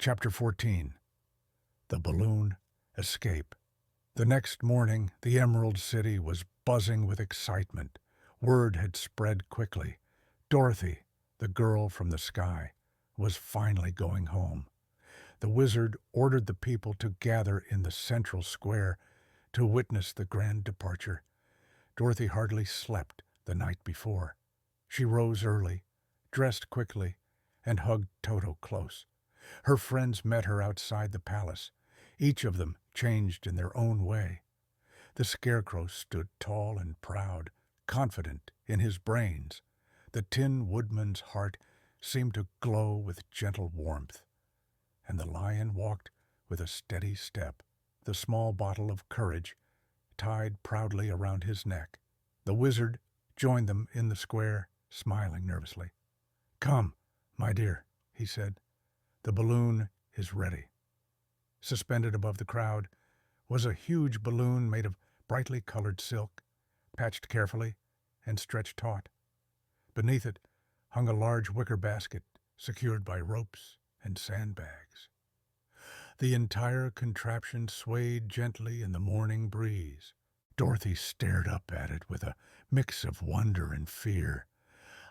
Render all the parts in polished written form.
Chapter 14. The Balloon Escape. The next morning, the Emerald City was buzzing with excitement. Word had spread quickly. Dorothy, the girl from the sky, was finally going home. The wizard ordered the people to gather in the central square to witness the grand departure. Dorothy hardly slept the night before. She rose early, dressed quickly, and hugged Toto close. Her friends met her outside the palace, each of them changed in their own way. The Scarecrow stood tall and proud, confident in his brains. The Tin Woodman's heart seemed to glow with gentle warmth. And the Lion walked with a steady step, the small bottle of courage tied proudly around his neck. The wizard joined them in the square, smiling nervously. "Come, my dear," he said. "The balloon is ready." Suspended above the crowd was a huge balloon made of brightly colored silk, patched carefully and stretched taut. Beneath it hung a large wicker basket secured by ropes and sandbags. The entire contraption swayed gently in the morning breeze. Dorothy stared up at it with a mix of wonder and fear.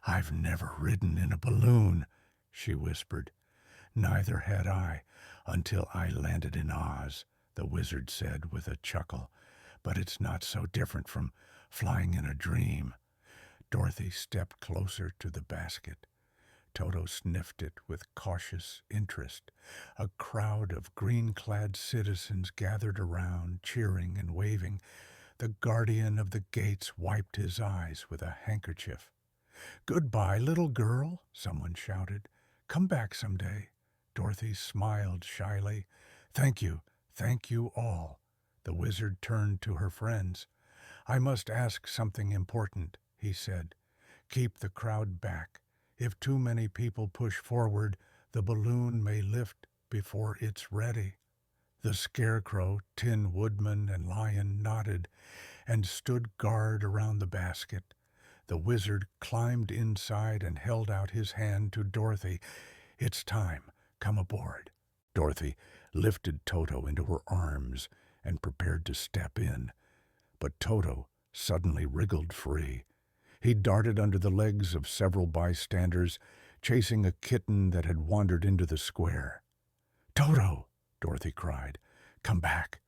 "I've never ridden in a balloon," she whispered. "Neither had I, until I landed in Oz," the wizard said with a chuckle. "But it's not so different from flying in a dream." Dorothy stepped closer to the basket. Toto sniffed it with cautious interest. A crowd of green-clad citizens gathered around, cheering and waving. The guardian of the gates wiped his eyes with a handkerchief. "Goodbye, little girl," someone shouted. "Come back someday." Dorothy smiled shyly. Thank you all." The wizard turned to her friends. "I must ask something important," he said. "Keep the crowd back. If too many people push forward, the balloon may lift before it's ready." The Scarecrow, Tin Woodman, and Lion nodded and stood guard around the basket. The wizard climbed inside and held out his hand to Dorothy. "It's time. Come aboard." Dorothy lifted Toto into her arms and prepared to step in. But Toto suddenly wriggled free. He darted under the legs of several bystanders, chasing a kitten that had wandered into the square. "Toto!" Dorothy cried. "Come back!"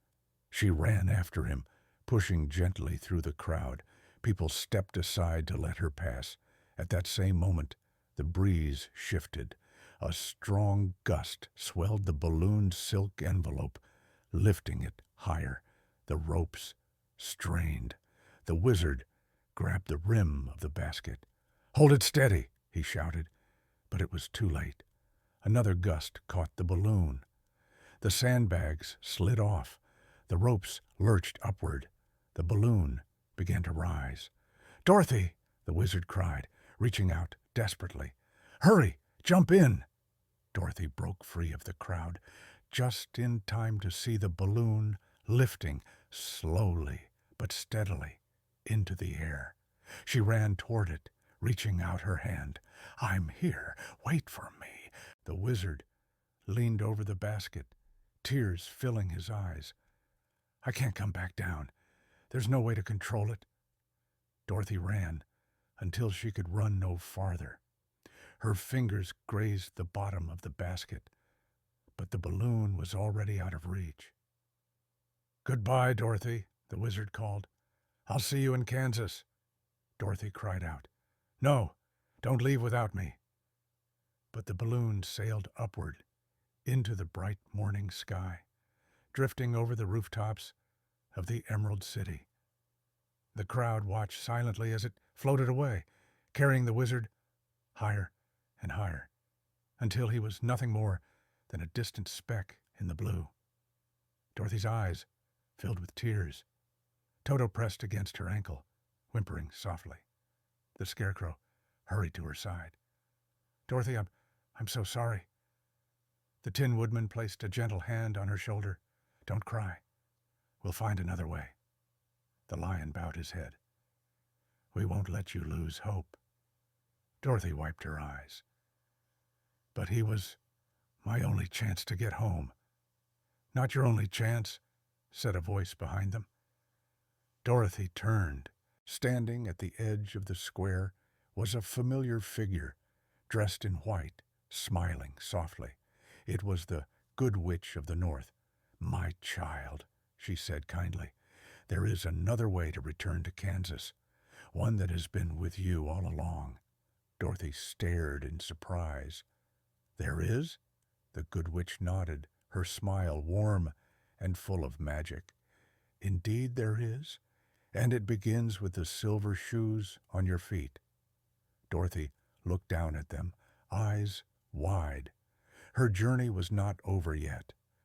She ran after him, pushing gently through the crowd. People stepped aside to let her pass. At that same moment, the breeze shifted. A strong gust swelled the balloon's silk envelope, lifting it higher. The ropes strained. The wizard grabbed the rim of the basket. "Hold it steady," he shouted. But it was too late. Another gust caught the balloon. The sandbags slid off. The ropes lurched upward. The balloon began to rise. "Dorothy!" the wizard cried, reaching out desperately. "Hurry! Jump in!" Dorothy broke free of the crowd, just in time to see the balloon lifting slowly but steadily into the air. She ran toward it, reaching out her hand. "I'm here. Wait for me." The wizard leaned over the basket, tears filling his eyes. "I can't come back down. There's no way to control it." Dorothy ran until she could run no farther. Her fingers grazed the bottom of the basket, but the balloon was already out of reach. "Goodbye, Dorothy," the wizard called. "I'll see you in Kansas." Dorothy cried out. "No, don't leave without me." But the balloon sailed upward into the bright morning sky, drifting over the rooftops of the Emerald City. The crowd watched silently as it floated away, carrying the wizard higher and higher, until he was nothing more than a distant speck in the blue. Dorothy's eyes filled with tears. Toto pressed against her ankle, whimpering softly. The Scarecrow hurried to her side. "Dorothy, I'm so sorry." The Tin Woodman placed a gentle hand on her shoulder. "Don't cry. We'll find another way." The Lion bowed his head. "We won't let you lose hope." Dorothy wiped her eyes. "But he was My only chance to get home." "Not your only chance," said a voice behind them. Dorothy turned. Standing at the edge of the square was a familiar figure, dressed in white, smiling softly. It was the Good Witch of the North. "My child," she said kindly, "there is another way to return to Kansas, one that has been with you all along." Dorothy stared in surprise. "There is?" The Good Witch nodded, her smile warm and full of magic. "Indeed there is, and it begins with the silver shoes on your feet." Dorothy looked down at them, eyes wide. Her journey was not over yet.